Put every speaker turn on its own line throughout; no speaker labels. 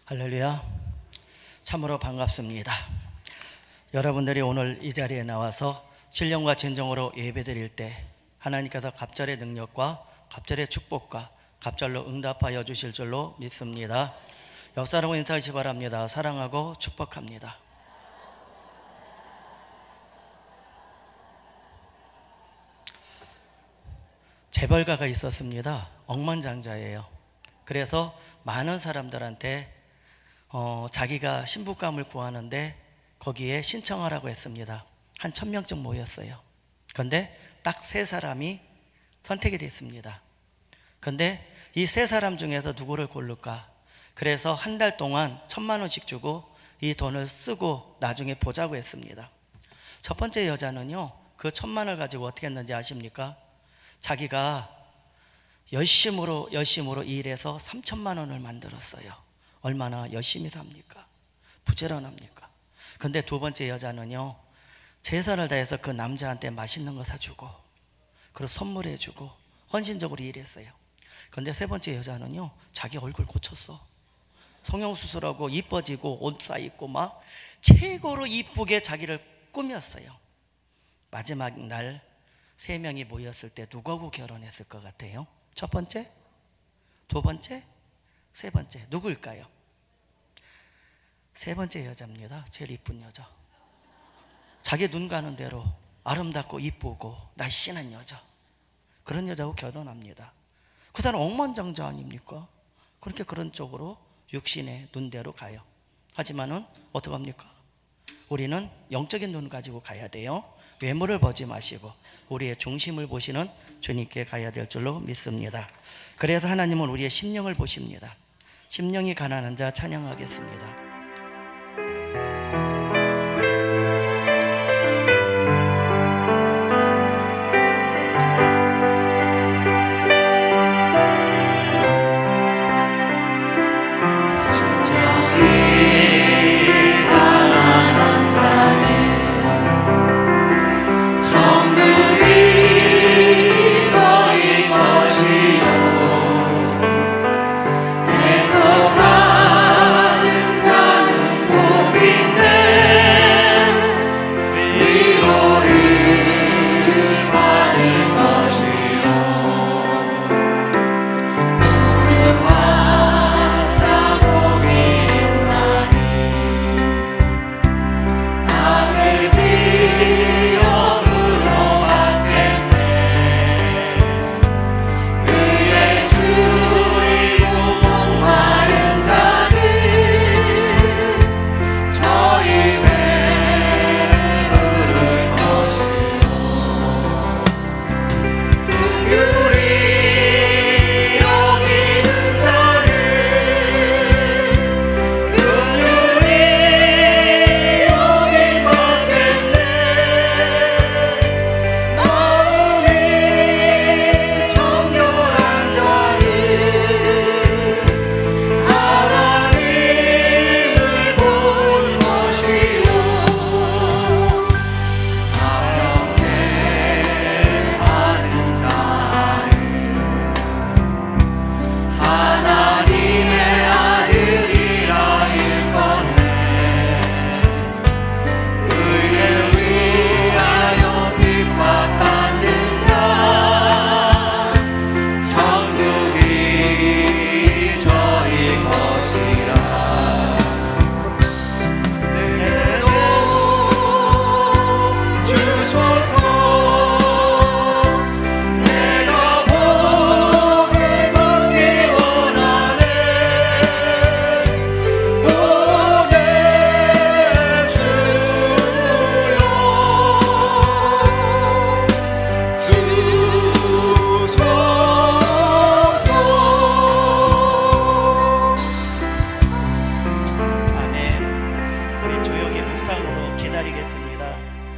할렐루야. 참으로 반갑습니다. 여러분들이 오늘 이 자리에 나와서 신령과 진정으로 예배드릴 때 하나님께서 갑절의 능력과 갑절의 축복과 갑절로 응답하여 주실 줄로 믿습니다. 옆 사람과 인사하시기 바랍니다. 사랑하고 축복합니다. 재벌가가 있었습니다. 억만장자예요. 그래서 많은 사람들한테 자기가 신부감을 구하는데 거기에 신청하라고 했습니다. 한 1000명쯤 모였어요. 그런데 딱 3사람이 선택이 됐습니다. 그런데 이 3사람 중에서 누구를 고를까? 그래서 한 달 동안 1000만 원씩 주고 이 돈을 쓰고 나중에 보자고 했습니다. 첫 번째 여자는요, 그 1000만 원을 가지고 어떻게 했는지 아십니까? 자기가 열심으로 일해서 3000만 원을 만들었어요. 얼마나 열심히 삽니까? 부지런합니까? 근데 두 번째 여자는요, 최선을 다해서 그 남자한테 맛있는 거 사주고 그리고 선물해주고 헌신적으로 일했어요. 근데 세 번째 여자는요, 자기 얼굴 고쳤어. 성형수술하고 이뻐지고 옷 사입고 막 최고로 이쁘게 자기를 꾸몄어요. 마지막 날 3명이 모였을 때 누구하고 결혼했을 것 같아요? 첫 번째? 두 번째? 세 번째? 누구일까요? 세 번째 여자입니다. 제일 이쁜 여자. 자기 눈 가는 대로 아름답고 이쁘고 날씬한 여자, 그런 여자하고 결혼합니다. 그 사람 억만장자 아닙니까? 그렇게 그런 쪽으로 육신의 눈대로 가요. 하지만은 어떡합니까? 우리는 영적인 눈을 가지고 가야 돼요. 외모를 보지 마시고 우리의 중심을 보시는 주님께 가야 될 줄로 믿습니다. 그래서 하나님은 우리의 심령을 보십니다. 심령이 가난한 자 찬양하겠습니다.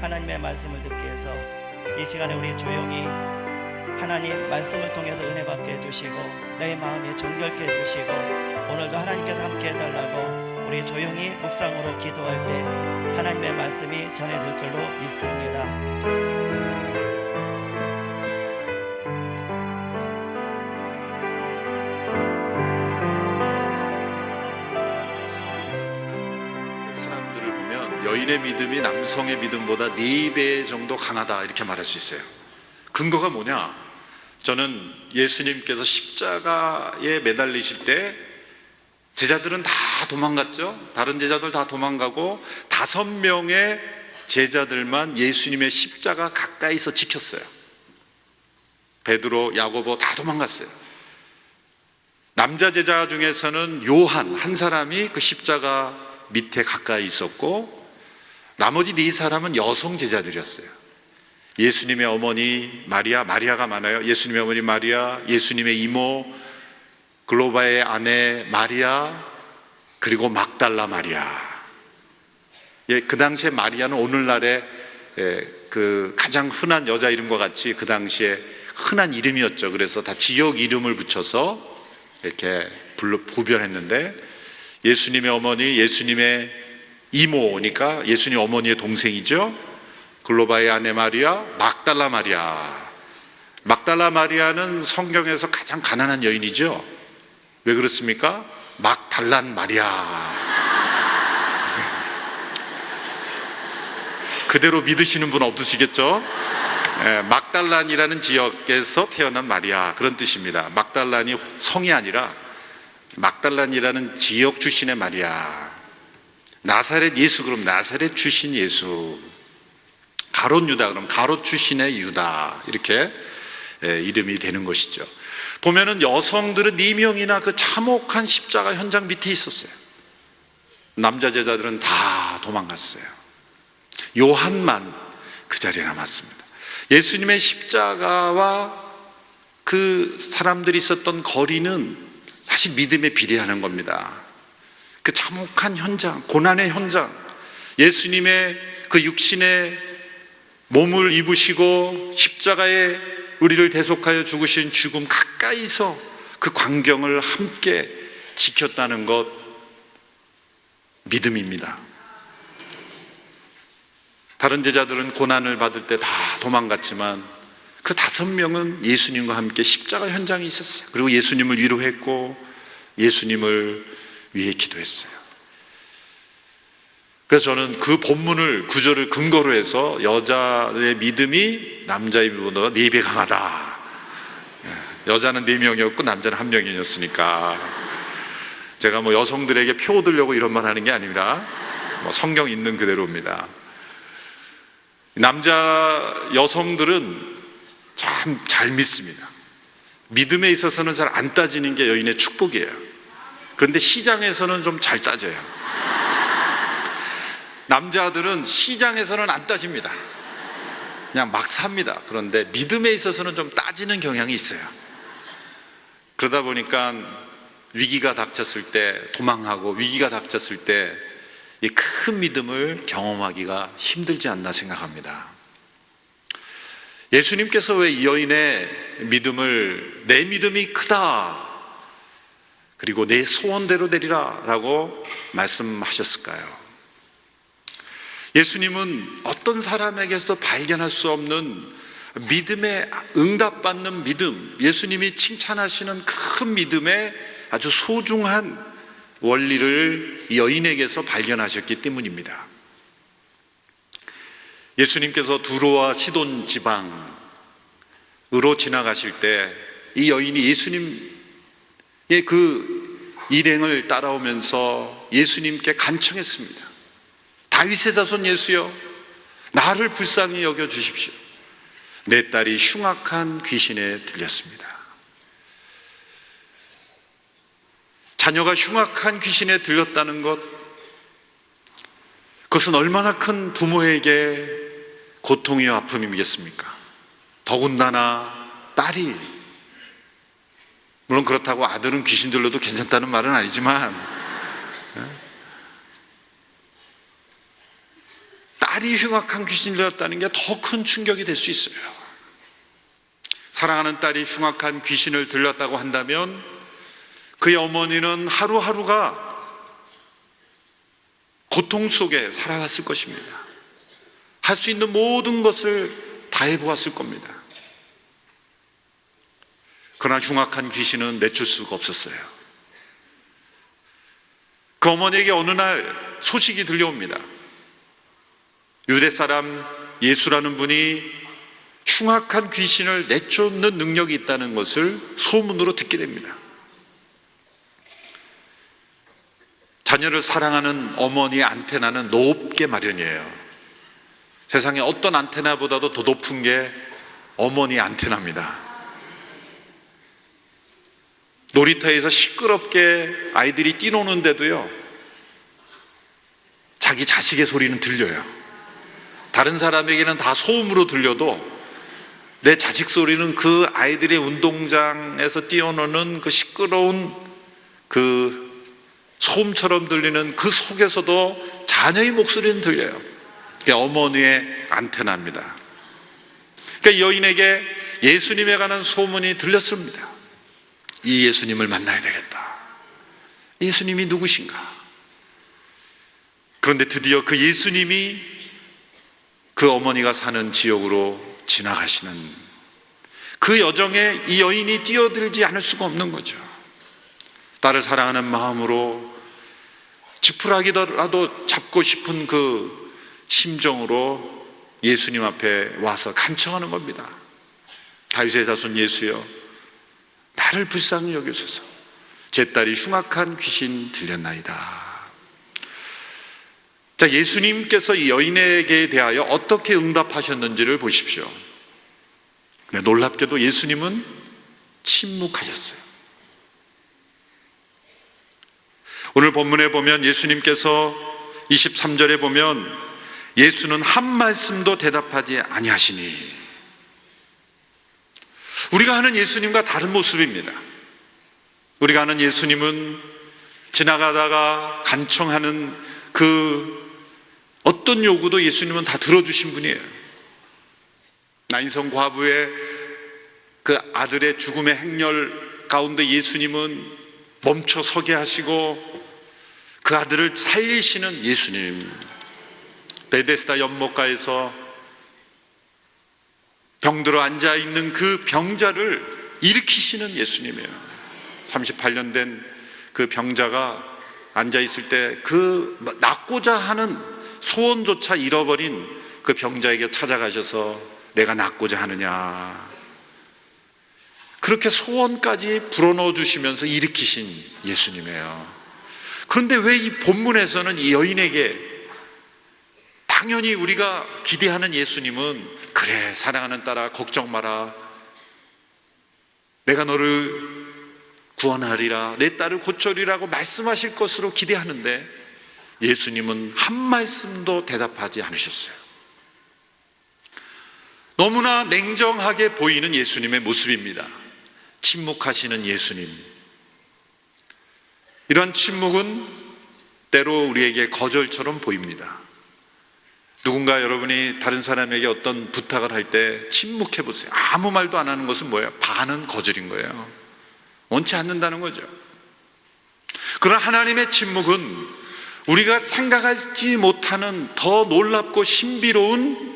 하나님의 말씀을 듣기 위해서 이 시간에 우리 조용히 하나님 말씀을 통해서 은혜 받게 해주시고 내 마음이 정결케 해주시고 오늘도 하나님께서 함께 해달라고 우리 조용히 묵상으로 기도할 때 하나님의 말씀이 전해질 줄로 믿습니다.
여인의 믿음이 남성의 믿음보다 4배 정도 강하다, 이렇게 말할 수 있어요. 근거가 뭐냐? 저는 예수님께서 십자가에 매달리실 때 제자들은 다 도망갔죠. 다른 제자들 다 도망가고 5명의 제자들만 예수님의 십자가 가까이서 지켰어요. 베드로, 야고보 다 도망갔어요. 남자 제자 중에서는 요한 한 사람이 그 십자가 밑에 가까이 있었고, 나머지 4사람은 여성 제자들이었어요. 예수님의 어머니 마리아, 마리아가 많아요. 예수님의 어머니 마리아, 예수님의 이모 글로바의 아내 마리아, 그리고 막달라 마리아. 그 당시에 마리아는 오늘날의 그 가장 흔한 여자 이름과 같이 그 당시에 흔한 이름이었죠. 그래서 다 지역 이름을 붙여서 이렇게 구별했는데, 예수님의 어머니, 예수님의 이모니까 예수님 어머니의 동생이죠. 글로바의 아내 마리아, 막달라 마리아. 막달라 마리아는 성경에서 가장 가난한 여인이죠. 왜 그렇습니까? 막달란 마리아. 그대로 믿으시는 분 없으시겠죠? 막달란이라는 지역에서 태어난 마리아, 그런 뜻입니다. 막달란이 성이 아니라 막달란이라는 지역 출신의 마리아. 나사렛 예수, 그럼 나사렛 출신 예수. 가롯 유다, 그럼 가롯 출신의 유다, 이렇게 이름이 되는 것이죠. 보면은 여성들은 4명이나 그 참혹한 십자가 현장 밑에 있었어요. 남자 제자들은 다 도망갔어요. 요한만 그 자리에 남았습니다. 예수님의 십자가와 그 사람들이 있었던 거리는 사실 믿음에 비례하는 겁니다. 그 참혹한 현장, 고난의 현장, 예수님의 그 육신의 몸을 입으시고 십자가에 우리를 대속하여 죽으신 죽음 가까이서 그 광경을 함께 지켰다는 것, 믿음입니다. 다른 제자들은 고난을 받을 때 다 도망갔지만 그 5명은 예수님과 함께 십자가 현장에 있었어요. 그리고 예수님을 위로했고 예수님을 위해 기도했어요. 그래서 저는 그 본문을, 구절을 근거로 해서 여자의 믿음이 남자의 믿음보다 4배 강하다. 여자는 4명이었고 남자는 1명이었으니까. 제가 뭐 여성들에게 표 얻으려고 이런 말 하는 게 아니라 뭐 성경 있는 그대로입니다. 남자 여성들은 참 잘 믿습니다. 믿음에 있어서는 잘 안 따지는 게 여인의 축복이에요. 그런데 시장에서는 좀 잘 따져요. 남자들은 시장에서는 안 따집니다. 그냥 막 삽니다. 그런데 믿음에 있어서는 좀 따지는 경향이 있어요. 그러다 보니까 위기가 닥쳤을 때 도망하고, 위기가 닥쳤을 때 이 큰 믿음을 경험하기가 힘들지 않나 생각합니다. 예수님께서 왜 이 여인의 믿음을 내 믿음이 크다, 그리고 내 소원대로 되리라 라고 말씀하셨을까요? 예수님은 어떤 사람에게서도 발견할 수 없는 믿음에 응답받는 믿음, 예수님이 칭찬하시는 큰 믿음의 아주 소중한 원리를 이 여인에게서 발견하셨기 때문입니다. 예수님께서 두로와 시돈 지방으로 지나가실 때 이 여인이 예수님의 그 일행을 따라오면서 예수님께 간청했습니다. 다윗의 자손 예수여, 나를 불쌍히 여겨 주십시오. 내 딸이 흉악한 귀신에 들렸습니다. 자녀가 흉악한 귀신에 들렸다는 것, 그것은 얼마나 큰 부모에게 고통이요 아픔이겠습니까? 더군다나 딸이, 물론 그렇다고 아들은 귀신 들려도 괜찮다는 말은 아니지만 딸이 흉악한 귀신이 들렸다는 게 더 큰 충격이 될 수 있어요. 사랑하는 딸이 흉악한 귀신을 들렸다고 한다면 그의 어머니는 하루하루가 고통 속에 살아왔을 것입니다. 할 수 있는 모든 것을 다해보았을 겁니다. 그러나 흉악한 귀신은 내줄 수가 없었어요. 그 어머니에게 어느 날 소식이 들려옵니다. 유대 사람 예수라는 분이 흉악한 귀신을 내쫓는 능력이 있다는 것을 소문으로 듣게 됩니다. 자녀를 사랑하는 어머니의 안테나는 높게 마련이에요. 세상에 어떤 안테나보다도 더 높은 게 어머니 안테나입니다. 놀이터에서 시끄럽게 아이들이 뛰노는데도요, 자기 자식의 소리는 들려요. 다른 사람에게는 다 소음으로 들려도 내 자식 소리는 그 아이들의 운동장에서 뛰어노는 그 시끄러운 그 소음처럼 들리는 그 속에서도 자녀의 목소리는 들려요. 그게 어머니의 안테나입니다. 그러니까 여인에게 예수님에 관한 소문이 들렸습니다. 이 예수님을 만나야 되겠다. 예수님이 누구신가? 그런데 드디어 그 예수님이 그 어머니가 사는 지역으로 지나가시는 그 여정에 이 여인이 뛰어들지 않을 수가 없는 거죠. 딸을 사랑하는 마음으로 지푸라기라도 잡고 싶은 그 심정으로 예수님 앞에 와서 간청하는 겁니다. 다윗의 자손 예수여, 나를 불쌍히 여기소서. 제 딸이 흉악한 귀신 들렸나이다. 자, 예수님께서 이 여인에게 대하여 어떻게 응답하셨는지를 보십시오. 놀랍게도 예수님은 침묵하셨어요. 오늘 본문에 보면 예수님께서 23절에 보면 예수는 한 말씀도 대답하지 아니하시니, 우리가 아는 예수님과 다른 모습입니다. 우리가 아는 예수님은 지나가다가 간청하는 그 어떤 요구도 예수님은 다 들어주신 분이에요. 나인성 과부의 그 아들의 죽음의 행렬 가운데 예수님은 멈춰 서게 하시고 그 아들을 살리시는 예수님. 베데스다 연못가에서 병들어 앉아있는 그 병자를 일으키시는 예수님이에요. 38년 된 그 병자가 앉아있을 때 그 낫고자 하는 소원조차 잃어버린 그 병자에게 찾아가셔서 내가 낫고자 하느냐, 그렇게 소원까지 불어넣어 주시면서 일으키신 예수님이에요. 그런데 왜 이 본문에서는 이 여인에게, 당연히 우리가 기대하는 예수님은 그래 사랑하는 딸아 걱정 마라, 내가 너를 구원하리라, 내 딸을 고쳐리라고 말씀하실 것으로 기대하는데 예수님은 한 말씀도 대답하지 않으셨어요. 너무나 냉정하게 보이는 예수님의 모습입니다. 침묵하시는 예수님. 이런 침묵은 때로 우리에게 거절처럼 보입니다. 누군가 여러분이 다른 사람에게 어떤 부탁을 할 때 침묵해 보세요. 아무 말도 안 하는 것은 뭐예요? 반은 거절인 거예요. 원치 않는다는 거죠. 그러나 하나님의 침묵은 우리가 생각하지 못하는 더 놀랍고 신비로운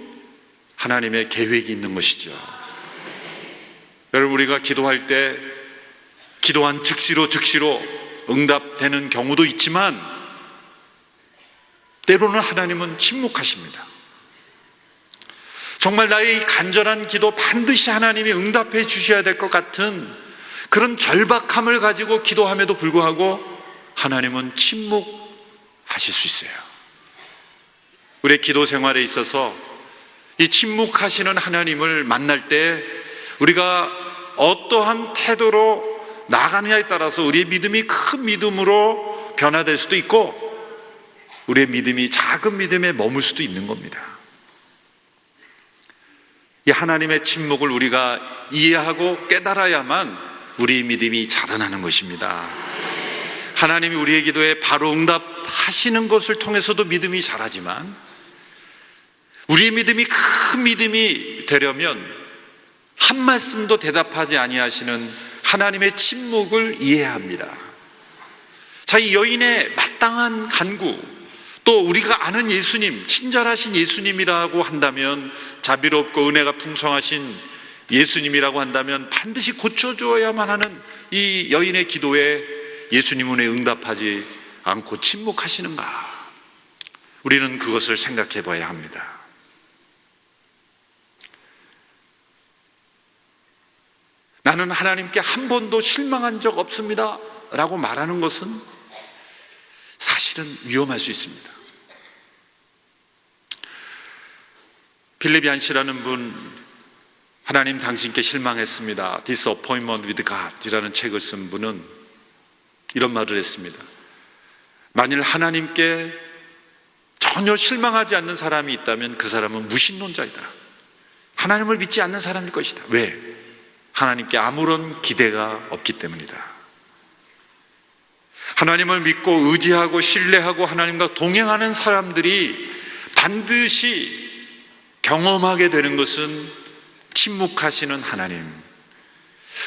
하나님의 계획이 있는 것이죠. 여러분, 우리가 기도할 때 기도한 즉시로 응답되는 경우도 있지만 때로는 하나님은 침묵하십니다. 정말 나의 이 간절한 기도 반드시 하나님이 응답해 주셔야 될 것 같은 그런 절박함을 가지고 기도함에도 불구하고 하나님은 침묵하실 수 있어요. 우리의 기도 생활에 있어서 이 침묵하시는 하나님을 만날 때 우리가 어떠한 태도로 나가느냐에 따라서 우리의 믿음이 큰 믿음으로 변화될 수도 있고 우리의 믿음이 작은 믿음에 머물 수도 있는 겁니다. 이 하나님의 침묵을 우리가 이해하고 깨달아야만 우리의 믿음이 자라나는 것입니다. 하나님이 우리의 기도에 바로 응답하시는 것을 통해서도 믿음이 자라지만 우리의 믿음이 큰 믿음이 되려면 한 말씀도 대답하지 아니하시는 하나님의 침묵을 이해해야 합니다. 자, 이 여인의 마땅한 간구, 또 우리가 아는 예수님, 친절하신 예수님이라고 한다면, 자비롭고 은혜가 풍성하신 예수님이라고 한다면 반드시 고쳐주어야만 하는 이 여인의 기도에 예수님은 왜 응답하지 않고 침묵하시는가? 우리는 그것을 생각해 봐야 합니다. 나는 하나님께 한 번도 실망한 적 없습니다 라고 말하는 것은 사실은 위험할 수 있습니다. 필립 얀시라는 분, 하나님 당신께 실망했습니다, Disappointment with God 이라는 책을 쓴 분은 이런 말을 했습니다. 만일 하나님께 전혀 실망하지 않는 사람이 있다면 그 사람은 무신론자이다. 하나님을 믿지 않는 사람일 것이다. 왜? 하나님께 아무런 기대가 없기 때문이다. 하나님을 믿고 의지하고 신뢰하고 하나님과 동행하는 사람들이 반드시 경험하게 되는 것은 침묵하시는 하나님,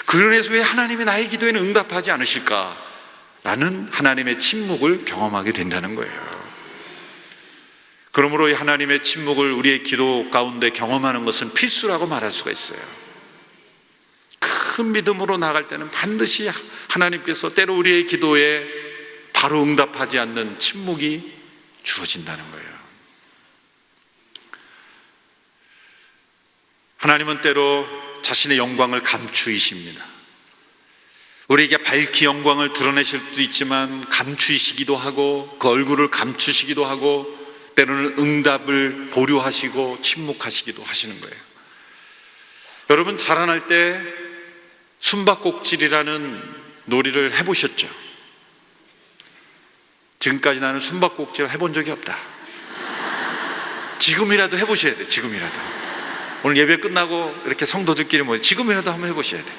그래서 왜 하나님이 나의 기도에는 응답하지 않으실까라는 하나님의 침묵을 경험하게 된다는 거예요. 그러므로 이 하나님의 침묵을 우리의 기도 가운데 경험하는 것은 필수라고 말할 수가 있어요. 큰 믿음으로 나갈 때는 반드시 하나님께서 때로 우리의 기도에 바로 응답하지 않는 침묵이 주어진다는 거예요. 하나님은 때로 자신의 영광을 감추이십니다. 우리에게 밝히 영광을 드러내실 수도 있지만 감추이시기도 하고 그 얼굴을 감추시기도 하고 때로는 응답을 보류하시고 침묵하시기도 하시는 거예요. 여러분, 자라날 때 숨바꼭질이라는 놀이를 해보셨죠? 지금까지 나는 숨바꼭질을 해본 적이 없다. 지금이라도 해보셔야 돼. 지금이라도. 오늘 예배 끝나고 이렇게 성도들끼리 모여 지금이라도 한번 해보셔야 돼.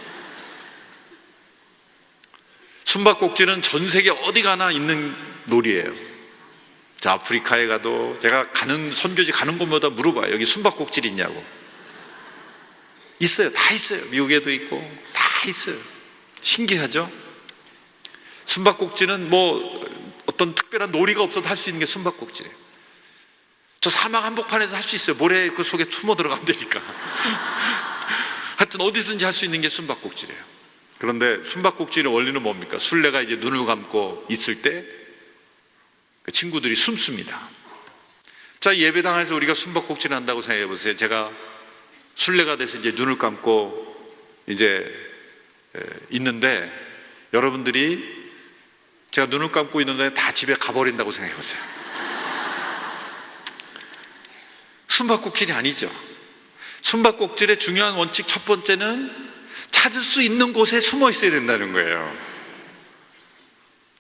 숨바꼭질은 전 세계 어디 가나 있는 놀이예요. 자, 아프리카에 가도 제가 가는 선교지 가는 곳마다 물어봐요. 여기 숨바꼭질 있냐고. 있어요. 다 있어요. 미국에도 있고 다 있어요. 신기하죠? 숨바꼭질은 뭐 어떤 특별한 놀이가 없어도 할 수 있는 게 숨바꼭질이에요. 저 사막 한복판에서 할 수 있어요. 모래 그 속에 숨어 들어가면 되니까. 하여튼 어디든지 할 수 있는 게 숨바꼭질이에요. 그런데 숨바꼭질의 원리는 뭡니까? 술래가 이제 눈을 감고 있을 때 그 친구들이 숨습니다. 자, 예배당에서 우리가 숨바꼭질 한다고 생각해 보세요. 제가 술래가 돼서 이제 눈을 감고 이제 있는데 여러분들이 제가 눈을 감고 있는데 다 집에 가버린다고 생각해 보세요. 숨바꼭질이 아니죠. 숨바꼭질의 중요한 원칙 첫 번째는 찾을 수 있는 곳에 숨어 있어야 된다는 거예요.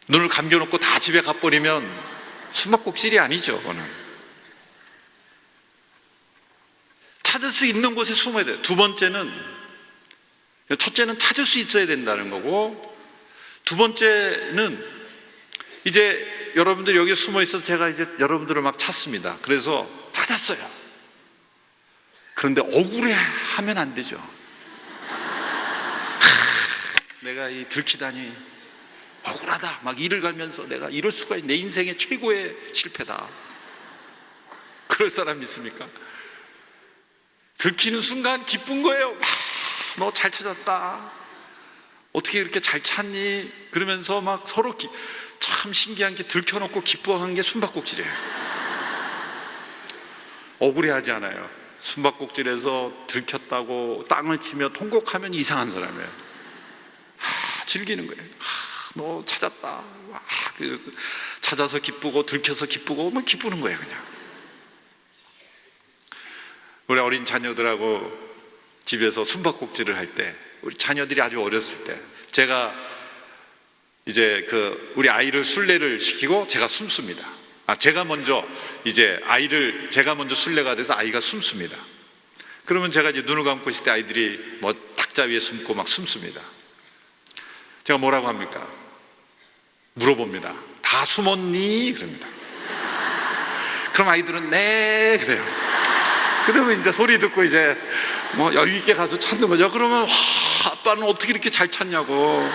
눈을 감겨놓고 다 집에 가버리면 숨바꼭질이 아니죠. 그거는 찾을 수 있는 곳에 숨어야 돼요. 두 번째는, 첫째는 찾을 수 있어야 된다는 거고, 두 번째는 이제 여러분들 여기 숨어 있어서 제가 이제 여러분들을 막 찾습니다. 그래서 찾았어요. 그런데 억울해하면 안 되죠. 내가 이 들키다니 억울하다 막 이를 갈면서 내가 이럴 수가 있네, 내 인생의 최고의 실패다. 그럴 사람 있습니까? 들키는 순간 기쁜 거예요. 너 잘 찾았다, 어떻게 이렇게 잘 찾니? 그러면서 막 서로 참 신기한 게 들켜놓고 기뻐하는 게 숨바꼭질이에요. 억울해하지 않아요. 숨바꼭질에서 들켰다고 땅을 치며 통곡하면 이상한 사람이에요. 즐기는 거예요. 너 찾았다. 찾아서 기쁘고 들켜서 기쁘고 뭐 기쁘는 거예요. 그냥 우리 어린 자녀들하고 집에서 숨바꼭질을 할 때, 우리 자녀들이 아주 어렸을 때 제가 이제 우리 아이를 술래를 시키고 제가 숨습니다. 제가 먼저 술래가 돼서 아이가 숨습니다. 그러면 제가 이제 눈을 감고 있을 때 아이들이 뭐 탁자 위에 숨고 막 숨습니다. 제가 뭐라고 합니까? 물어봅니다. 다 숨었니? 그럽니다. 그럼 아이들은 네 그래요. 그러면 이제 소리 듣고 이제 뭐 여유 있게 가서 찾는 거죠. 그러면 아빠는 어떻게 이렇게 잘 찾냐고.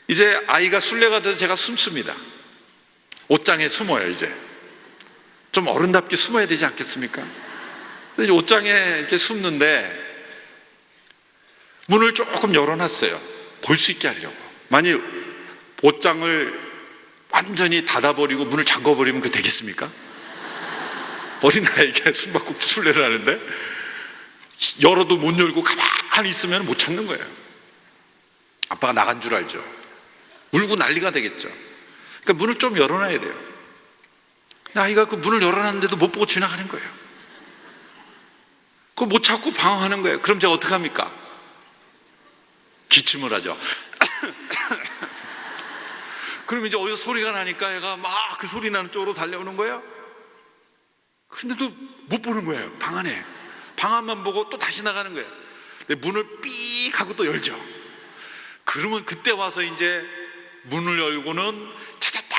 이제 아이가 술래가 돼서 제가 숨습니다. 옷장에 숨어요. 이제 좀 어른답게 숨어야 되지 않겠습니까? 그래서 이제 옷장에 이렇게 숨는데 문을 조금 열어놨어요. 볼 수 있게 하려고. 만일 옷장을 완전히 닫아버리고 문을 잠궈버리면 그거 되겠습니까? 어린아이에게 숨바꼭질 술래를 하는데 열어도 못 열고 가만히 있으면 못 찾는 거예요. 아빠가 나간 줄 알죠. 울고 난리가 되겠죠. 그러니까 문을 좀 열어놔야 돼요. 아이가 그 문을 열어놨는데도 못 보고 지나가는 거예요. 그거 못 찾고 방황하는 거예요. 그럼 제가 어떻게 합니까? 기침을 하죠. 그럼 이제 어디서 소리가 나니까 얘가 막 그 소리 나는 쪽으로 달려오는 거예요. 근데도 못 보는 거예요. 방 안에. 방 안만 보고 또 다시 나가는 거예요. 근데 문을 삑 하고 또 열죠. 그러면 그때 와서 이제 문을 열고는 찾았다!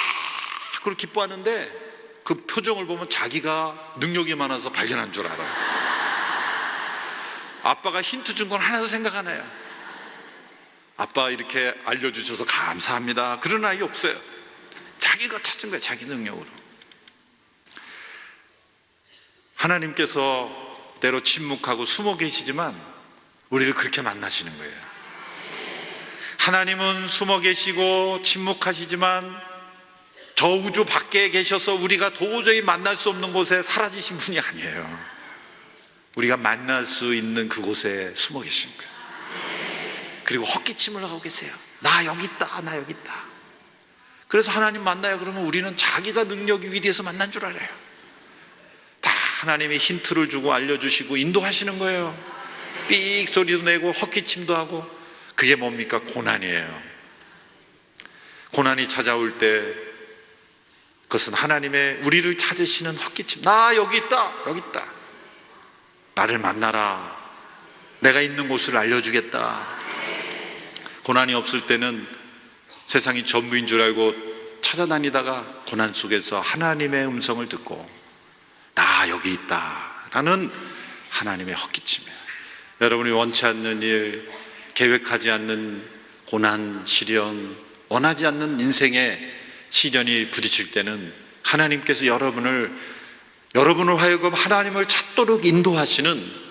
그걸 기뻐하는데 그 표정을 보면 자기가 능력이 많아서 발견한 줄 알아요. 아빠가 힌트 준 건 하나도 생각 안 해요. 아빠 이렇게 알려주셔서 감사합니다. 그런 아이 없어요. 자기가 찾은 거예요. 자기 능력으로. 하나님께서 때로 침묵하고 숨어 계시지만 우리를 그렇게 만나시는 거예요. 하나님은 숨어 계시고 침묵하시지만 저 우주 밖에 계셔서 우리가 도저히 만날 수 없는 곳에 사라지신 분이 아니에요. 우리가 만날 수 있는 그곳에 숨어 계신 거예요. 그리고 헛기침을 하고 계세요. 나 여기 있다, 나 여기 있다. 그래서 하나님 만나요 그러면 우리는 자기가 능력이 위대해서 만난 줄 알아요. 다 하나님이 힌트를 주고 알려주시고 인도하시는 거예요. 삑 소리도 내고 헛기침도 하고. 그게 뭡니까? 고난이에요. 고난이 찾아올 때 그것은 하나님의 우리를 찾으시는 헛기침. 나 여기 있다, 여기 있다. 나를 만나라. 내가 있는 곳을 알려주겠다. 고난이 없을 때는 세상이 전부인 줄 알고 찾아다니다가 고난 속에서 하나님의 음성을 듣고 나 여기 있다 라는 하나님의 헛기침이에요. 여러분이 원치 않는 일, 계획하지 않는 고난, 시련, 원하지 않는 인생의 시련이 부딪힐 때는 하나님께서 여러분을 하여금 하나님을 찾도록 인도하시는,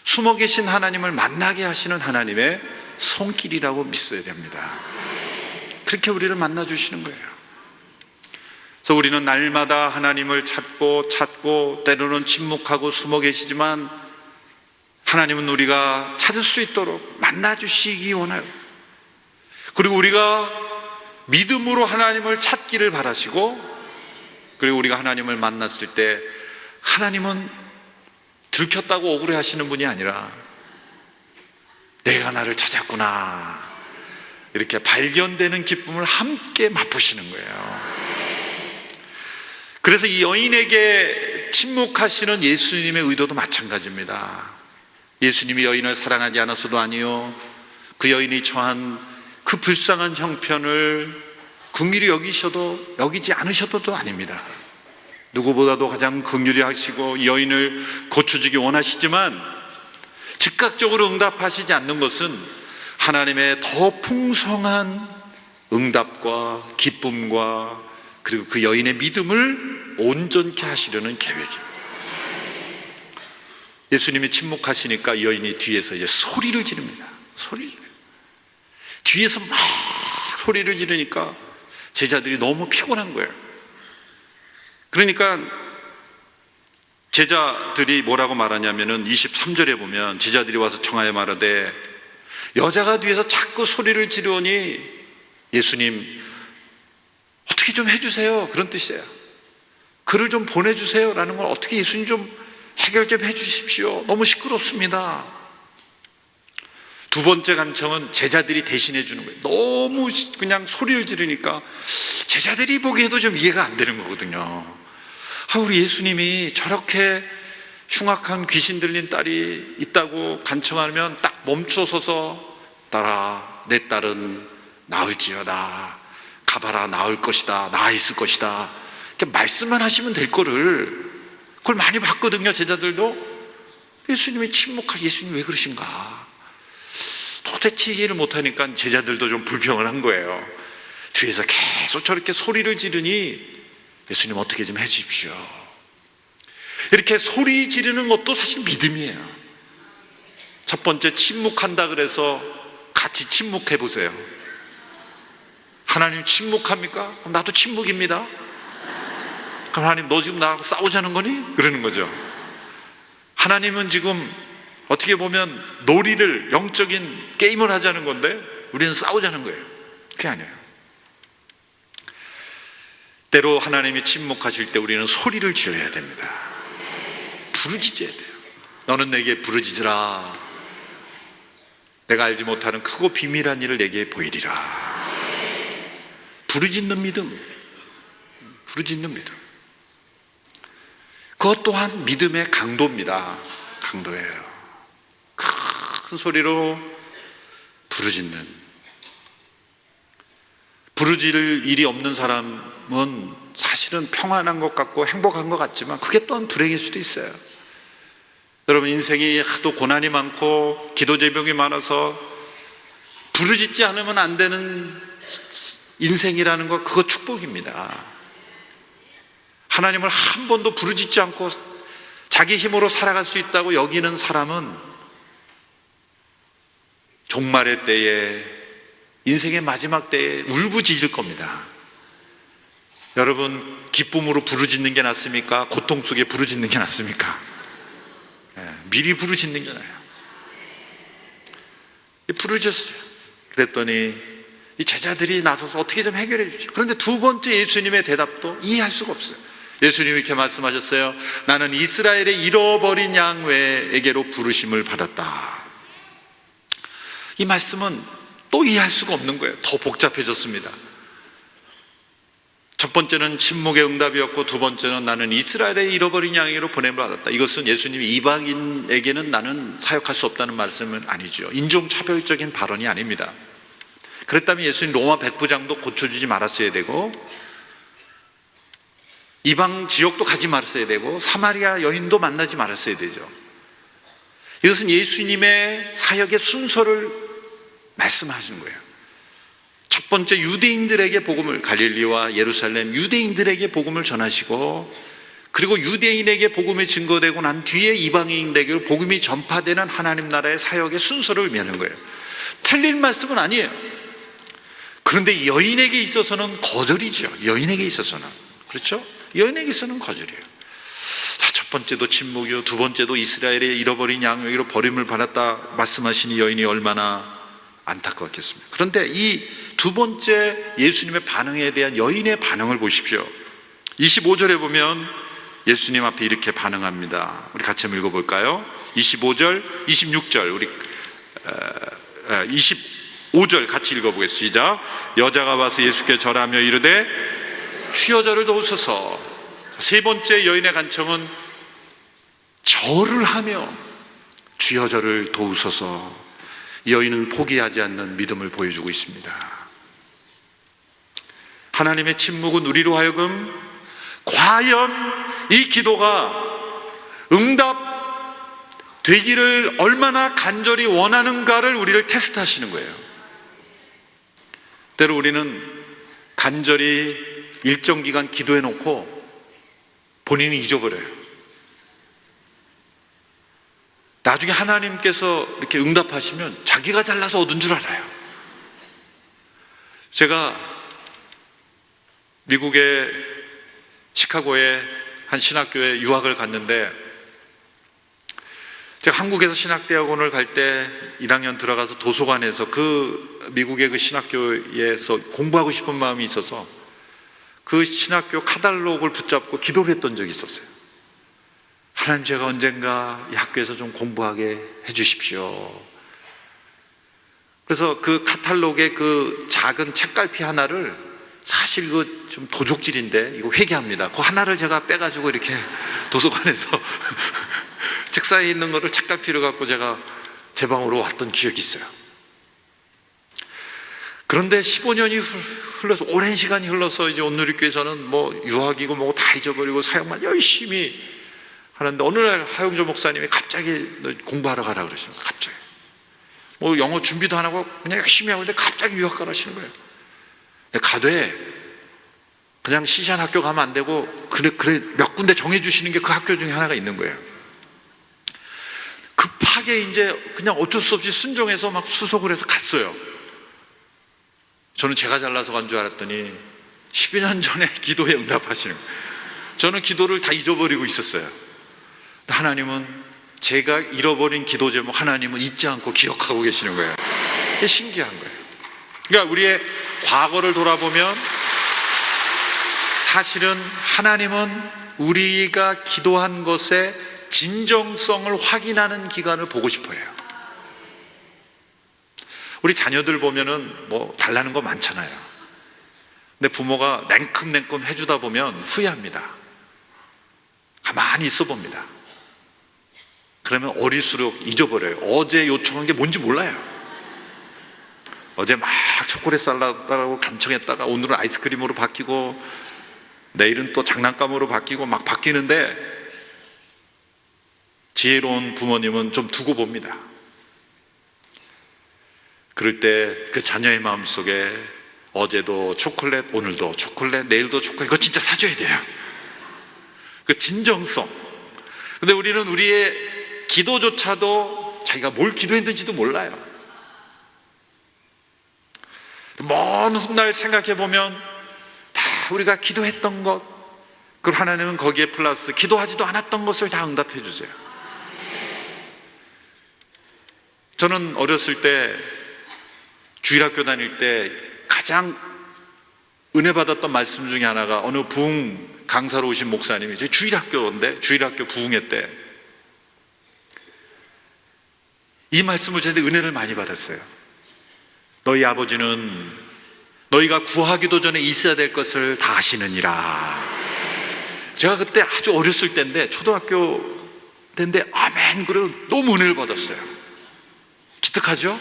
숨어 계신 하나님을 만나게 하시는 하나님의 손길이라고 믿어야 됩니다. 그렇게 우리를 만나주시는 거예요. 그래서 우리는 날마다 하나님을 찾고 때로는 침묵하고 숨어 계시지만 하나님은 우리가 찾을 수 있도록 만나주시기 원해요. 그리고 우리가 믿음으로 하나님을 찾기를 바라시고, 그리고 우리가 하나님을 만났을 때 하나님은 들켰다고 억울해 하시는 분이 아니라 내가 나를 찾았구나 이렇게 발견되는 기쁨을 함께 맛보시는 거예요. 그래서 이 여인에게 침묵하시는 예수님의 의도도 마찬가지입니다. 예수님이 여인을 사랑하지 않아서도 아니요, 그 여인이 처한 그 불쌍한 형편을 긍휼히 여기지 않으셔도도 아닙니다. 누구보다도 가장 긍휼히 하시고 이 여인을 고쳐주기 원하시지만 즉각적으로 응답하시지 않는 것은 하나님의 더 풍성한 응답과 기쁨과 그리고 그 여인의 믿음을 온전케 하시려는 계획입니다. 예수님이 침묵하시니까 이 여인이 뒤에서 이제 소리를 지릅니다. 뒤에서 막 소리를 지르니까 제자들이 너무 피곤한 거예요. 그러니까 제자들이 뭐라고 말하냐면은 23절에 보면 제자들이 와서 청하여 말하되 여자가 뒤에서 자꾸 소리를 지르니 예수님 어떻게 좀 해주세요, 그런 뜻이에요. 글을 좀 보내주세요 라는 건 어떻게 예수님 좀 해결 좀 해주십시오, 너무 시끄럽습니다. 두 번째 간청은 제자들이 대신해 주는 거예요. 너무 그냥 소리를 지르니까 제자들이 보기에도 좀 이해가 안 되는 거거든요. 우리 예수님이 저렇게 흉악한 귀신 들린 딸이 있다고 간청하면 딱 멈춰서서 딸아, 내 딸은 나을지어다, 가봐라, 나을 것이다, 나아 있을 것이다, 이렇게 말씀만 하시면 될 거를, 그걸 많이 봤거든요. 제자들도. 예수님이 침묵하시, 예수님 왜 그러신가 도대체 이해를 못하니까 제자들도 좀 불평을 한 거예요. 뒤에서 계속 저렇게 소리를 지르니 예수님 어떻게 좀 해주십시오. 이렇게 소리 지르는 것도 사실 믿음이에요. 첫 번째, 침묵한다 그래서 같이 침묵해 보세요. 하나님 침묵합니까? 그럼 나도 침묵입니다. 그럼 하나님, 너 지금 나하고 싸우자는 거니? 그러는 거죠. 하나님은 지금 어떻게 보면 놀이를, 영적인 게임을 하자는 건데 우리는 싸우자는 거예요. 그게 아니에요. 때로 하나님이 침묵하실 때 우리는 소리를 질러야 됩니다. 부르짖어야 돼요. 너는 내게 부르짖으라. 내가 알지 못하는 크고 비밀한 일을 내게 보이리라. 부르짖는 믿음, 부르짖는 믿음. 그것 또한 믿음의 강도입니다. 강도예요. 큰 소리로 부르짖는. 부르짖을 일이 없는 사람은 사실은 평안한 것 같고 행복한 것 같지만 그게 또한 불행일 수도 있어요. 여러분, 인생이 하도 고난이 많고 기도 제목이 많아서 부르짖지 않으면 안 되는 인생이라는 거, 그거 축복입니다. 하나님을 한 번도 부르짖지 않고 자기 힘으로 살아갈 수 있다고 여기는 사람은 종말의 때에, 인생의 마지막 때에 울부짖을 겁니다. 여러분, 기쁨으로 부르짖는 게 낫습니까? 고통 속에 부르짖는 게 낫습니까? 미리 부르짖는 게 나아요. 부르짖었어요. 그랬더니 이 제자들이 나서서 어떻게 좀 해결해 주십시오. 그런데 두 번째 예수님의 대답도 이해할 수가 없어요. 예수님이 이렇게 말씀하셨어요. 나는 이스라엘의 잃어버린 양 외에게로 부르심을 받았다. 이 말씀은 또 이해할 수가 없는 거예요. 더 복잡해졌습니다. 첫 번째는 침묵의 응답이었고, 두 번째는 나는 이스라엘의 잃어버린 양에게로 보냄을 받았다. 이것은 예수님이 이방인에게는 나는 사역할 수 없다는 말씀은 아니죠. 인종차별적인 발언이 아닙니다. 그랬다면 예수님 로마 백부장도 고쳐주지 말았어야 되고, 이방 지역도 가지 말았어야 되고, 사마리아 여인도 만나지 말았어야 되죠. 이것은 예수님의 사역의 순서를 말씀하시는 거예요. 첫 번째, 유대인들에게 복음을, 갈릴리와 예루살렘 유대인들에게 복음을 전하시고, 그리고 유대인에게 복음이 증거되고 난 뒤에 이방인에게 복음이 전파되는 하나님 나라의 사역의 순서를 의미하는 거예요. 틀린 말씀은 아니에요. 그런데 여인에게 있어서는 거절이죠. 여인에게 있어서는, 그렇죠? 여인에게 있어서는 거절이에요. 첫 번째도 침묵이요, 두 번째도 이스라엘의 잃어버린 양에게로 버림을 받았다 말씀하신 이 여인이 얼마나 안타까웠겠습니까? 그런데 이 두 번째 예수님의 반응에 대한 여인의 반응을 보십시오. 25절에 보면 예수님 앞에 이렇게 반응합니다. 우리 같이 한번 읽어볼까요? 25절, 26절, 우리 25절 같이 읽어보겠습니다. 시작. 여자가 와서 예수께 절하며 이르되 주여 저를 도우소서. 세 번째 여인의 간청은 절을 하며 주여 저를 도우소서. 여인은 포기하지 않는 믿음을 보여주고 있습니다. 하나님의 침묵은 우리로 하여금 과연 이 기도가 응답되기를 얼마나 간절히 원하는가를 우리를 테스트하시는 거예요. 때로 우리는 간절히 일정 기간 기도해 놓고 본인이 잊어버려요. 나중에 하나님께서 이렇게 응답하시면 자기가 잘나서 얻은 줄 알아요. 제가 미국의 시카고의 한 신학교에 유학을 갔는데, 제가 한국에서 신학대학원을 갈 때 1학년 들어가서 도서관에서 그 미국의 그 신학교에서 공부하고 싶은 마음이 있어서 그 신학교 카탈로그를 붙잡고 기도를 했던 적이 있었어요. 하나님, 제가 언젠가 이 학교에서 좀 공부하게 해주십시오. 그래서 그 카탈로그의 그 작은 책갈피 하나를, 사실 그 좀 도적질인데 이거 회개합니다. 그 하나를 제가 빼가지고 이렇게 도서관에서 책상에 있는 거를 책갈피를 갖고 제가 제 방으로 왔던 기억이 있어요. 그런데 15년이 흘러서, 오랜 시간이 흘러서 이제 온누리교회에서는 뭐 유학이고 뭐고 다 잊어버리고 사역만 열심히 하는데, 어느 날 하용조 목사님이 갑자기 너 공부하러 가라 그러시는 거예요. 갑자기 뭐 영어 준비도 안 하고 그냥 열심히 하고 있는데 갑자기 유학 가라 하시는 거예요. 근데 가되 그냥 시시한 학교 가면 안 되고, 그래 몇 군데 정해주시는 게 그 학교 중에 하나가 있는 거예요. 급하게 이제 그냥 어쩔 수 없이 순종해서 막 수속을 해서 갔어요. 저는 제가 잘나서 간 줄 알았더니 12년 전에 기도에 응답하시는 거예요. 저는 기도를 다 잊어버리고 있었어요. 하나님은 제가 잃어버린 기도 제목 하나님은 잊지 않고 기억하고 계시는 거예요. 이게 신기한 거예요. 그러니까 우리의 과거를 돌아보면 사실은 하나님은 우리가 기도한 것의 진정성을 확인하는 기간을 보고 싶어요. 우리 자녀들 보면은 뭐 달라는 거 많잖아요. 근데 부모가 냉큼냉큼 해주다 보면 후회합니다. 가만히 있어 봅니다. 그러면 어릴수록 잊어버려요. 어제 요청한 게 뭔지 몰라요. 어제 막 초콜릿 살라고 간청했다가 오늘은 아이스크림으로 바뀌고 내일은 또 장난감으로 바뀌고 막 바뀌는데 지혜로운 부모님은 좀 두고 봅니다. 그럴 때 그 자녀의 마음속에 어제도 초콜릿, 오늘도 초콜릿, 내일도 초콜릿, 이거 진짜 사줘야 돼요. 그 진정성. 근데 우리는 우리의 기도조차도 자기가 뭘 기도했는지도 몰라요. 먼 훗날 생각해 보면 다 우리가 기도했던 것, 그럼 하나님은 거기에 플러스 기도하지도 않았던 것을 다 응답해 주세요. 저는 어렸을 때 주일학교 다닐 때 가장 은혜 받았던 말씀 중에 하나가 어느 부흥 강사로 오신 목사님이 제 주일학교인데 주일학교 부흥회 때 이 말씀을 저한테 은혜를 많이 받았어요. 너희 아버지는 너희가 구하기도 전에 있어야 될 것을 다 아시느니라. 제가 그때 아주 어렸을 때인데 초등학교 때인데 아멘 그래도 너무 은혜를 받았어요. 기특하죠?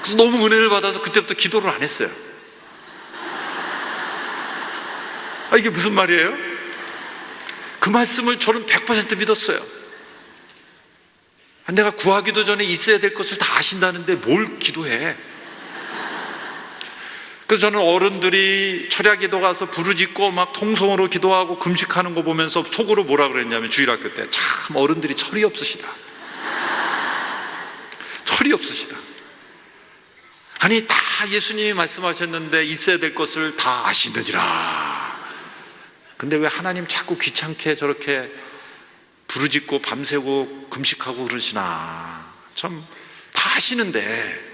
그래서 너무 은혜를 받아서 그때부터 기도를 안 했어요. 이게 무슨 말이에요? 그 말씀을 저는 100% 믿었어요. 내가 구하기도 전에 있어야 될 것을 다 아신다는데 뭘 기도해? 그래서 저는 어른들이 철야기도 가서 부르짖고 막 통성으로 기도하고 금식하는 거 보면서 속으로 뭐라 그랬냐면 주일학교 때 참 어른들이 철이 없으시다. 철이 없으시다. 아니 다 예수님이 말씀하셨는데 있어야 될 것을 다 아시느니라. 근데 왜 하나님 자꾸 귀찮게 저렇게 부르짖고 밤새고 금식하고 그러시나. 참 다 하시는데.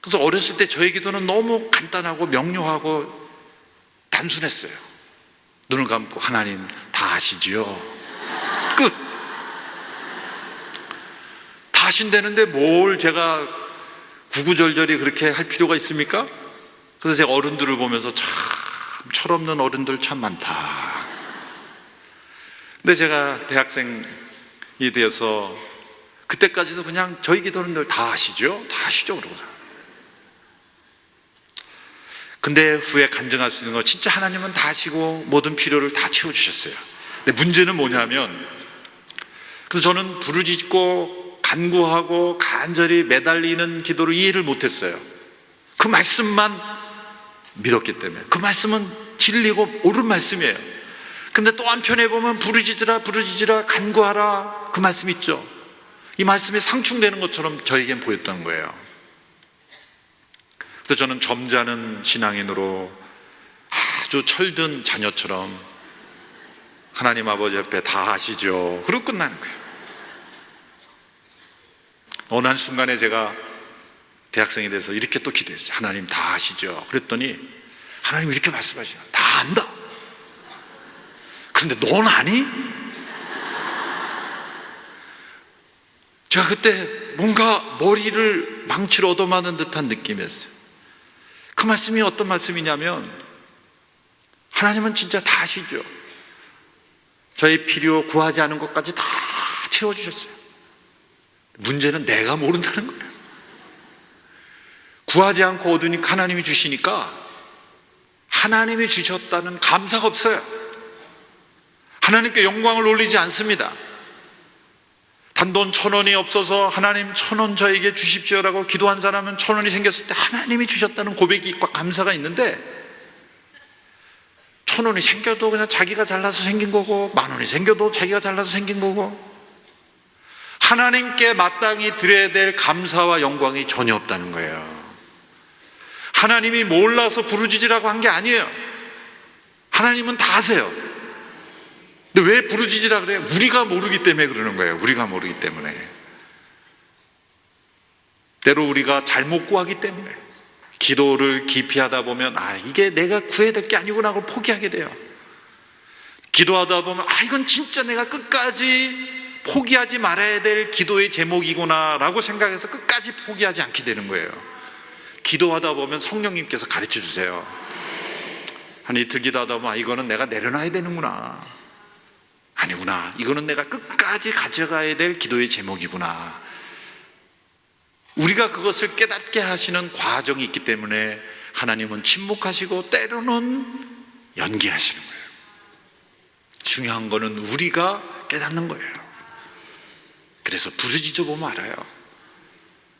그래서 어렸을 때 저의 기도는 너무 간단하고 명료하고 단순했어요. 눈을 감고 하나님 다 아시지요. 끝. 다 하신다는데 뭘 제가 구구절절히 그렇게 할 필요가 있습니까? 그래서 제가 어른들을 보면서 참 철없는 어른들 참 많다. 근데 제가 대학생이 되어서 그때까지도 그냥 저희 기도는 늘 다 아시죠? 다 아시죠? 그러고. 근데 후에 간증할 수 있는 건 진짜 하나님은 다 아시고 모든 필요를 다 채워주셨어요. 근데 문제는 뭐냐면 그래서 저는 부르짖고 간구하고 간절히 매달리는 기도를 이해를 못했어요. 그 말씀만 믿었기 때문에. 그 말씀은 진리고 옳은 말씀이에요. 근데 또 한편에 보면 부르짖으라 간구하라 그 말씀 있죠. 이 말씀이 상충되는 것처럼 저에겐 보였던 거예요. 그래서 저는 점잖은 신앙인으로 아주 철든 자녀처럼 하나님 아버지 앞에 다 아시죠. 그러고 끝나는 거예요. 어느 한 순간에 제가 대학생이 돼서 이렇게 또 기도했어요. 하나님 다 아시죠. 그랬더니 하나님 이렇게 말씀하시죠. 다 안다. 그런데 넌 아니? 제가 그때 뭔가 머리를 망치로 얻어맞는 듯한 느낌이었어요. 그 말씀이 어떤 말씀이냐면 하나님은 진짜 다 아시죠. 저의 필요 구하지 않은 것까지 다 채워주셨어요. 문제는 내가 모른다는 거예요. 구하지 않고 얻으니까 하나님이 주시니까 하나님이 주셨다는 감사가 없어요. 하나님께 영광을 올리지 않습니다. 단돈 1,000원이 없어서 하나님 1,000원 저에게 주십시오라고 기도한 사람은 1,000원이 생겼을 때 하나님이 주셨다는 고백이 감사가 있는데 1,000원이 생겨도 그냥 자기가 잘나서 생긴 거고 10,000원이 생겨도 자기가 잘나서 생긴 거고 하나님께 마땅히 드려야 될 감사와 영광이 전혀 없다는 거예요. 하나님이 몰라서 부르짖으라고 한 게 아니에요. 하나님은 다 아세요. 근데 왜 부르짖으라 그래요? 우리가 모르기 때문에 그러는 거예요. 우리가 모르기 때문에. 때로 우리가 잘못 구하기 때문에 기도를 깊이 하다 보면 이게 내가 구해야 될 게 아니구나 하고 포기하게 돼요. 기도하다 보면 이건 진짜 내가 끝까지 포기하지 말아야 될 기도의 제목이구나 라고 생각해서 끝까지 포기하지 않게 되는 거예요. 기도하다 보면 성령님께서 가르쳐 주세요. 아니 이틀 기도하다 보면 이거는 내가 내려놔야 되는구나, 아니구나, 이거는 내가 끝까지 가져가야 될 기도의 제목이구나. 우리가 그것을 깨닫게 하시는 과정이 있기 때문에 하나님은 침묵하시고 때로는 연기하시는 거예요. 중요한 거는 우리가 깨닫는 거예요. 그래서 부르짖어 보면 알아요.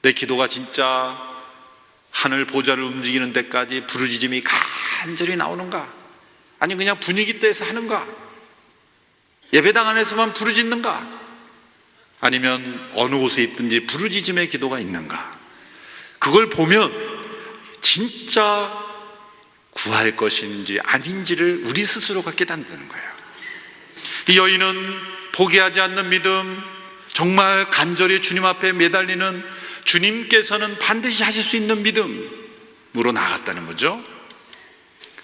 내 기도가 진짜 하늘 보좌를 움직이는 데까지 부르짖음이 간절히 나오는가? 아니 그냥 분위기 떼서 하는가? 예배당 안에서만 부르짖는가? 아니면 어느 곳에 있든지 부르짖음의 기도가 있는가? 그걸 보면 진짜 구할 것인지 아닌지를 우리 스스로가 깨닫는 거예요. 이 여인은 포기하지 않는 믿음, 정말 간절히 주님 앞에 매달리는 주님께서는 반드시 하실 수 있는 믿음으로 나아갔다는 거죠.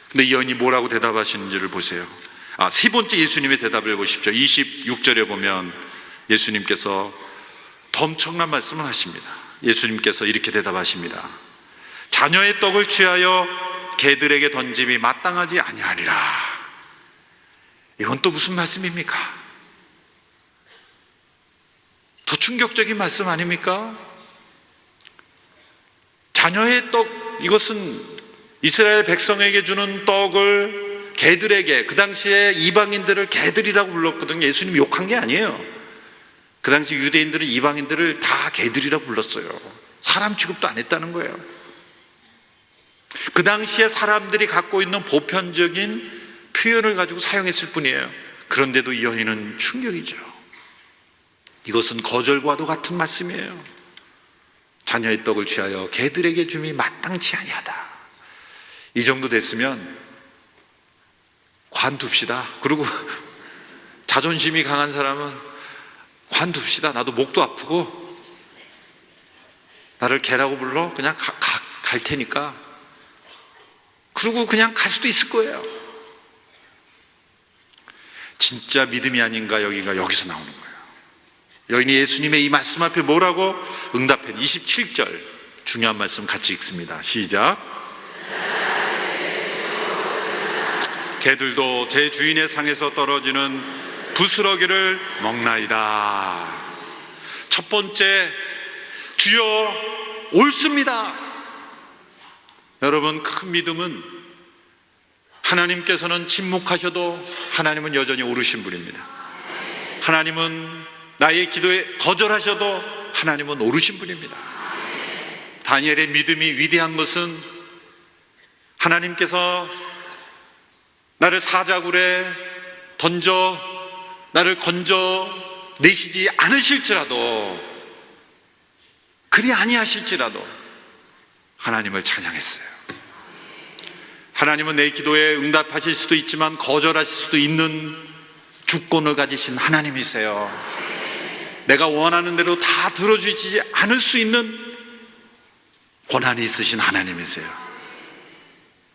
근데 이 여인이 뭐라고 대답하시는지를 보세요. 세 번째 예수님의 대답을 보십시오. 26절에 보면 예수님께서 더 엄청난 말씀을 하십니다. 예수님께서 이렇게 대답하십니다. 자녀의 떡을 취하여 개들에게 던짐이 마땅하지 아니하니라. 이건 또 무슨 말씀입니까? 더 충격적인 말씀 아닙니까? 자녀의 떡, 이것은 이스라엘 백성에게 주는 떡을 개들에게, 그 당시에 이방인들을 개들이라고 불렀거든요. 예수님이 욕한 게 아니에요. 그 당시 유대인들은 이방인들을 다 개들이라고 불렀어요. 사람 취급도 안 했다는 거예요. 그 당시에 사람들이 갖고 있는 보편적인 표현을 가지고 사용했을 뿐이에요. 그런데도 이 여인은 충격이죠. 이것은 거절과도 같은 말씀이에요. 자녀의 떡을 취하여 개들에게 줌이 마땅치 아니하다. 이 정도 됐으면 관둡시다. 그리고 자존심이 강한 사람은 관둡시다. 나도 목도 아프고 나를 개라고 불러? 그냥 갈 테니까. 그리고 그냥 갈 수도 있을 거예요. 진짜 믿음이 아닌가 여기서 나오는 거예요. 여인이 예수님의 이 말씀 앞에 뭐라고 응답해? 27절 중요한 말씀 같이 읽습니다. 시작. 개들도 제 주인의 상에서 떨어지는 부스러기를 먹나이다. 첫 번째, 주여 옳습니다. 여러분, 큰 믿음은 하나님께서는 침묵하셔도 하나님은 여전히 옳으신 분입니다. 하나님은 나의 기도에 거절하셔도 하나님은 옳으신 분입니다. 다니엘의 믿음이 위대한 것은 하나님께서 나를 사자굴에 던져 나를 건져 내시지 않으실지라도, 그리 아니하실지라도 하나님을 찬양했어요. 하나님은 내 기도에 응답하실 수도 있지만 거절하실 수도 있는 주권을 가지신 하나님이세요. 내가 원하는 대로 다 들어주지 않을 수 있는 권한이 있으신 하나님이세요.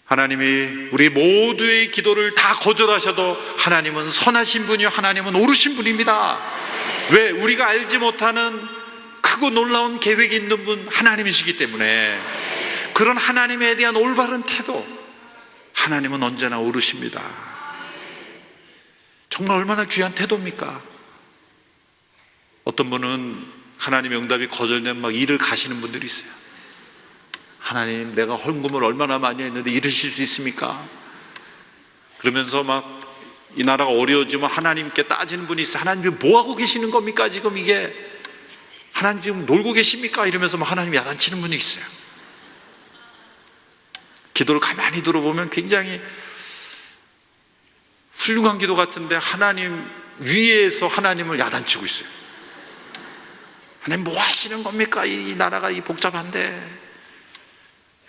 하나님이 우리 모두의 기도를 다 거절하셔도 하나님은 선하신 분이요, 하나님은 옳으신 분입니다. 왜? 우리가 알지 못하는 크고 놀라운 계획이 있는 분 하나님이시기 때문에 그런 하나님에 대한 올바른 태도, 하나님은 언제나 옳으십니다. 정말 얼마나 귀한 태도입니까? 어떤 분은 하나님의 응답이 거절되면 막 일을 가시는 분들이 있어요. 하나님, 내가 헌금을 얼마나 많이 했는데 이러실 수 있습니까? 그러면서 막 이 나라가 어려워지면 하나님께 따지는 분이 있어요. 하나님 지금 뭐 하고 계시는 겁니까? 지금 이게 하나님 지금 놀고 계십니까? 이러면서 막 하나님 야단치는 분이 있어요. 기도를 가만히 들어보면 굉장히 훌륭한 기도 같은데 하나님 위에서 하나님을 야단치고 있어요. 하나님 뭐 하시는 겁니까? 이 나라가 이 복잡한데.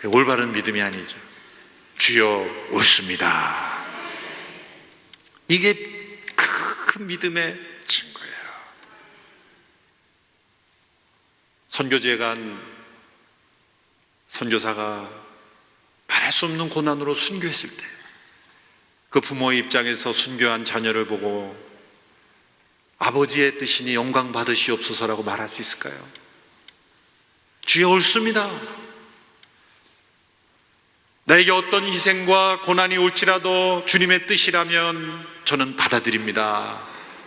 올바른 믿음이 아니죠. 주여 옳습니다. 이게 큰 믿음의 증거예요. 선교지에 간 선교사가 말할 수 없는 고난으로 순교했을 때 그 부모의 입장에서 순교한 자녀를 보고 아버지의 뜻이니 영광 받으시옵소서라고 말할 수 있을까요? 주여 옳습니다. 나에게 어떤 희생과 고난이 올지라도 주님의 뜻이라면 저는 받아들입니다.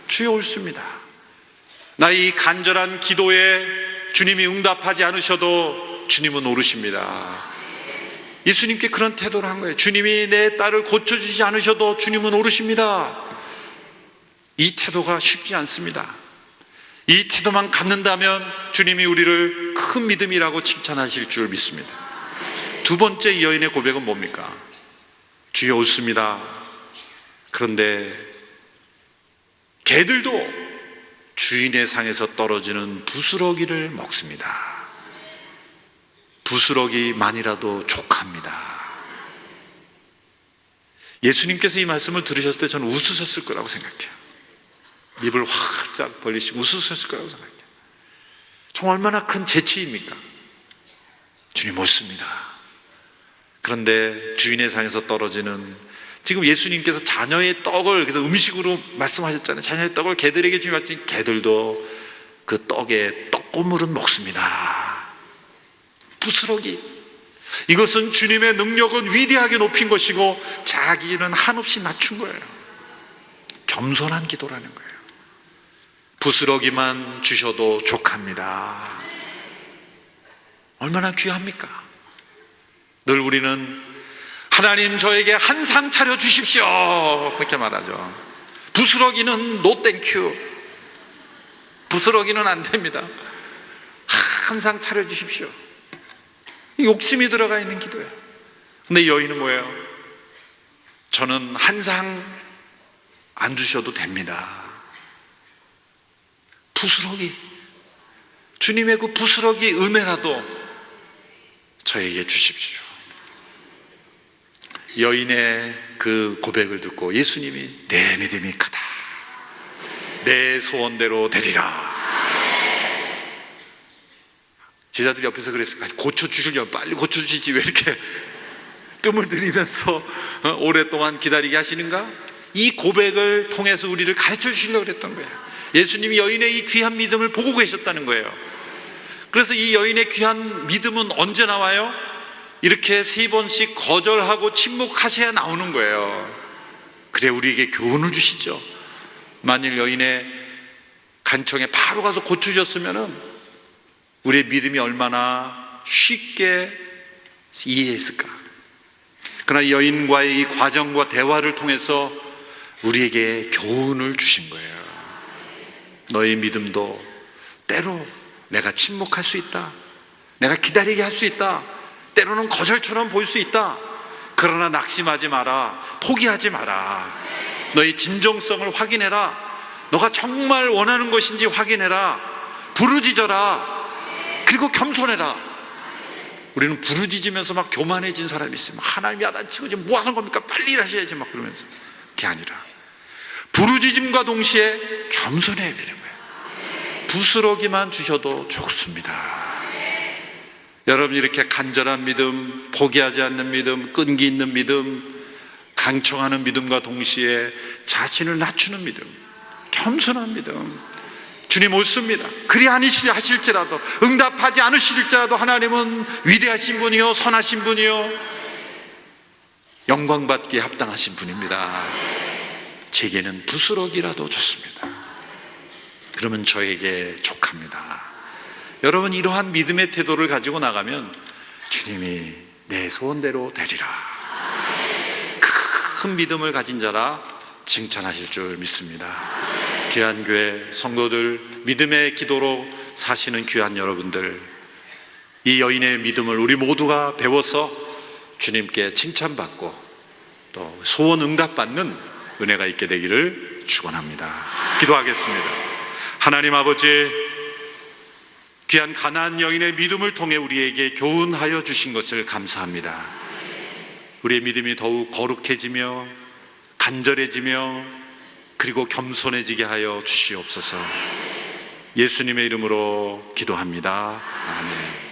주여 옳습니다. 나의 이 간절한 기도에 주님이 응답하지 않으셔도 주님은 옳으십니다. 예수님께 그런 태도를 한 거예요. 주님이 내 딸을 고쳐주지 않으셔도 주님은 옳으십니다. 이 태도가 쉽지 않습니다. 이 태도만 갖는다면 주님이 우리를 큰 믿음이라고 칭찬하실 줄 믿습니다. 두 번째 이 여인의 고백은 뭡니까? 주여 옳습니다. 그런데 개들도 주인의 상에서 떨어지는 부스러기를 먹습니다. 부스러기만이라도 족합니다. 예수님께서 이 말씀을 들으셨을 때 저는 웃으셨을 거라고 생각해요. 입을 활짝 벌리시고 웃으셨을 거라고 생각해요. 정말 얼마나 큰 재치입니까? 주님 옳습니다. 그런데 주인의 상에서 떨어지는, 지금 예수님께서 자녀의 떡을, 그래서 음식으로 말씀하셨잖아요. 자녀의 떡을 개들에게 주면 개들도 그 떡에 떡고물은 먹습니다. 부스러기. 이것은 주님의 능력은 위대하게 높인 것이고 자기는 한없이 낮춘 거예요. 겸손한 기도라는 거예요. 부스러기만 주셔도 족합니다. 얼마나 귀합니까? 늘 우리는 하나님 저에게 한 상 차려 주십시오 그렇게 말하죠. 부스러기는 노 땡큐. 부스러기는 안 됩니다. 한 상 차려 주십시오. 욕심이 들어가 있는 기도예요. 근데 여인은 뭐예요? 저는 한 상 안 주셔도 됩니다. 부스러기, 주님의 그 부스러기 은혜라도 저에게 주십시오. 여인의 그 고백을 듣고 예수님이 내 믿음이 크다, 내 소원대로 되리라. 제자들이 옆에서 그랬어요. 고쳐주시려면 빨리 고쳐주시지 왜 이렇게 뜸을 들이면서 오랫동안 기다리게 하시는가? 이 고백을 통해서 우리를 가르쳐 주시려고 그랬던 거예요. 예수님이 여인의 이 귀한 믿음을 보고 계셨다는 거예요. 그래서 이 여인의 귀한 믿음은 언제 나와요? 이렇게 3번씩 거절하고 침묵하셔야 나오는 거예요. 그래 우리에게 교훈을 주시죠. 만일 여인의 간청에 바로 가서 고쳐주셨으면 우리의 믿음이 얼마나 쉽게 이해했을까. 그러나 여인과의 이 과정과 대화를 통해서 우리에게 교훈을 주신 거예요. 너의 믿음도 때로 내가 침묵할 수 있다, 내가 기다리게 할 수 있다, 때로는 거절처럼 보일 수 있다. 그러나 낙심하지 마라, 포기하지 마라. 너의 진정성을 확인해라. 너가 정말 원하는 것인지 확인해라. 부르짖어라. 그리고 겸손해라. 우리는 부르짖으면서 막 교만해진 사람이 있어요. 하나님 야단치고 지금 뭐 하는 겁니까? 빨리 일하셔야지 막 그러면서. 그게 아니라 부르짖음과 동시에 겸손해야 되는 거예요. 부스러기만 주셔도 좋습니다. 여러분 이렇게 간절한 믿음, 포기하지 않는 믿음, 끈기 있는 믿음, 강청하는 믿음과 동시에 자신을 낮추는 믿음, 겸손한 믿음, 주님 옳습니다. 그리 아니하실지라도, 응답하지 않으실지라도 하나님은 위대하신 분이요 선하신 분이요 영광받기에 합당하신 분입니다. 제게는 부스러기라도 좋습니다. 그러면 저에게 족합니다. 여러분 이러한 믿음의 태도를 가지고 나가면 주님이 내 소원대로 되리라. 큰 믿음을 가진 자라 칭찬하실 줄 믿습니다. 귀한 교회 성도들, 믿음의 기도로 사시는 귀한 여러분들, 이 여인의 믿음을 우리 모두가 배워서 주님께 칭찬받고 또 소원 응답받는 은혜가 있게 되기를 축원합니다. 기도하겠습니다. 하나님 아버지, 귀한 가나안 여인의 믿음을 통해 우리에게 교훈하여 주신 것을 감사합니다. 우리의 믿음이 더욱 거룩해지며 간절해지며 그리고 겸손해지게 하여 주시옵소서. 예수님의 이름으로 기도합니다. 아멘.